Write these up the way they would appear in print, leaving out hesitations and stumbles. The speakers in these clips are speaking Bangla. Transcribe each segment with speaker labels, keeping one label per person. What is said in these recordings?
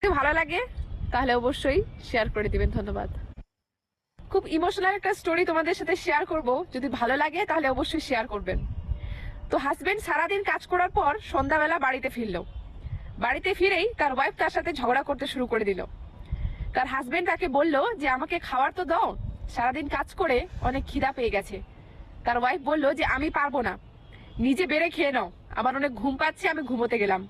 Speaker 1: যদি ভালো লাগে তাহলে অবশ্যই শেয়ার করে দিবেন। ধন্যবাদ। খুব ইমোশনাল একটা স্টোরি তোমাদের সাথে শেয়ার করব, যদি ভালো লাগে তাহলে অবশ্যই শেয়ার করবেন। তো হাজবেন্ড সারাদিন কাজ করার পর সন্ধ্যাবেলা বাড়িতে ফিরলো। বাড়িতে ফিরেই তার ওয়াইফ তার সাথে ঝগড়া করতে শুরু করে দিল। তার হাজবেন্ড তাকে বলল যে আমাকে খাবার তো দাও, সারাদিন কাজ করে অনেক খিদা পেয়ে গেছে। তার ওয়াইফ বলল যে আমি পারবো না, নিজে বেড়ে খেয়ে নাও, আমার অনেক ঘুম পাচ্ছে, আমি ঘুমোতে গেলাম।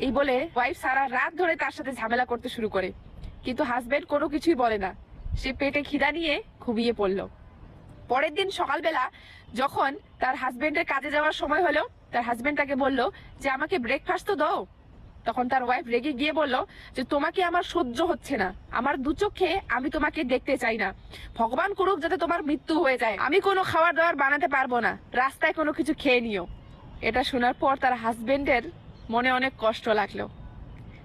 Speaker 1: এই বলে ওয়াইফ সারা রাত ধরে তার সাথে ঝামেলা করতে শুরু করে, কিন্তু হাজবেন্ড কোনো কিছুই বলে না। সে পেটে খিদা নিয়ে ঘুমিয়ে পড়ল। পরের দিন সকালবেলা যখন তার হাজবেন্ডের কাজে যাওয়ার সময় হলো, তার হাজবেন্ড তাকে বলল যে আমাকে ব্রেকফাস্ট তো দাও। তখন তার ওয়াইফ রেগে গিয়ে বলল যে তোমাকে আমার সহ্য হচ্ছে না, আমার দু চোখে আমি তোমাকে দেখতে চাই না, ভগবান করুক যাতে তোমার মৃত্যু হয়ে যায়, আমি কোনো খাবার দাবার বানাতে পারবো না, রাস্তায় কোনো কিছু খেয়ে নিও। এটা শোনার পর তার হাজবেন্ডের মনে অনেক কষ্ট লাগলো।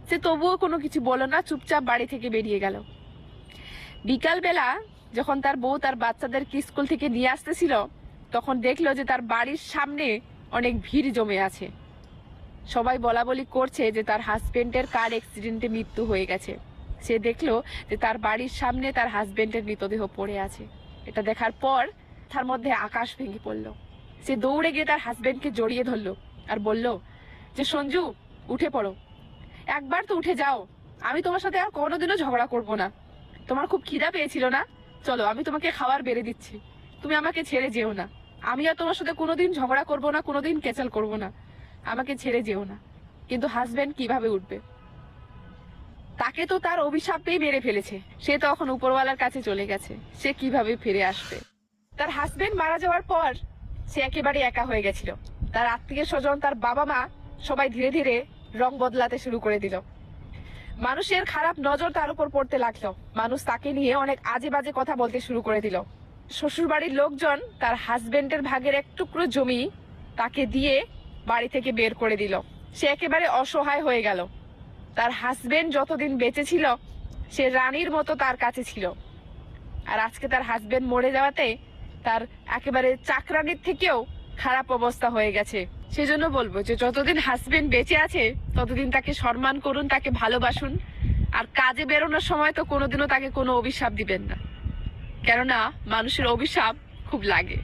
Speaker 1: সে তবুও কোনো কিছু বলল না, চুপচাপ বাড়ি থেকে বেরিয়ে গেল। বিকালবেলা যখন তার বউ তার বাচ্চাদেরকে স্কুল থেকে নিয়ে আসতেছিল, তখন দেখলো যে তার বাড়ির সামনে অনেক ভিড় জমে আছে। সবাই বলা বলি করছে যে তার হাজবেন্ডের কার অ্যাক্সিডেন্টে মৃত্যু হয়ে গেছে। সে দেখলো যে তার বাড়ির সামনে তার হাজবেন্ডের মৃতদেহ পড়ে আছে। এটা দেখার পর তার মধ্যে আকাশ ভেঙে পড়লো। সে দৌড়ে গিয়ে তার হাজবেন্ডকে জড়িয়ে ধরলো আর বলল যে সঞ্জু, উঠে পড়ো, একবার তো উঠে যাও, আমি তোমার সাথে আর কোনোদিনও ঝগড়া করব না। তোমার খুব খিদা পেয়েছিল না, চলো আমি তোমাকে খাবার বেড়ে দিচ্ছি, তুমি আমাকে ছেড়ে যেও না, আমি আর তোমার সাথে কোনোদিন ঝগড়া করব না, কোনোদিন কেচাল করব না, আমাকে ছেড়ে যেও না। কিন্তু হাজবেন্ড কিভাবে উঠবে? তাকে তো তার অভিশাপেই মেরে ফেলেছে, সে তখন উপরওয়ালার কাছে চলে গেছে, সে কিভাবে ফিরে আসবে? তার হাজবেন্ড মারা যাওয়ার পর সে একেবারে একা হয়ে গেছিল। তার আত্মীয় স্বজন, তার বাবা মা সবাই ধীরে ধীরে রং বদলাতে শুরু করে দিল। মানুষের খারাপ নজর তার উপর পড়তে লাগলো। মানুষ তাকে নিয়ে অনেক আজে বাজে কথা বলতে শুরু করে দিল। শ্বশুর বাড়ির লোকজন তার হাজবেন্ডের ভাগের এক টুকরো জমি তাকে দিয়ে বাড়ি থেকে বের করে দিল। সে একেবারে অসহায় হয়ে গেল। তার হাজবেন্ড যতদিন বেঁচে ছিল সে রানীর মতো তার কাছে ছিল, আর আজকে তার হাজবেন্ড মরে যাওয়াতে তার একেবারে চাকরানির থেকেও খারাপ অবস্থা হয়ে গেছে। সেজন্য বলবো যে যতদিন হাজবেন্ড বেঁচে আছে ততদিন তাকে সম্মান করুন, তাকে ভালোবাসুন, আর কাজে বেরোনোর সময় তো কোনোদিনও তাকে কোনো অভিশাপ দিবেন না, কেননা মানুষের অভিশাপ খুব লাগে।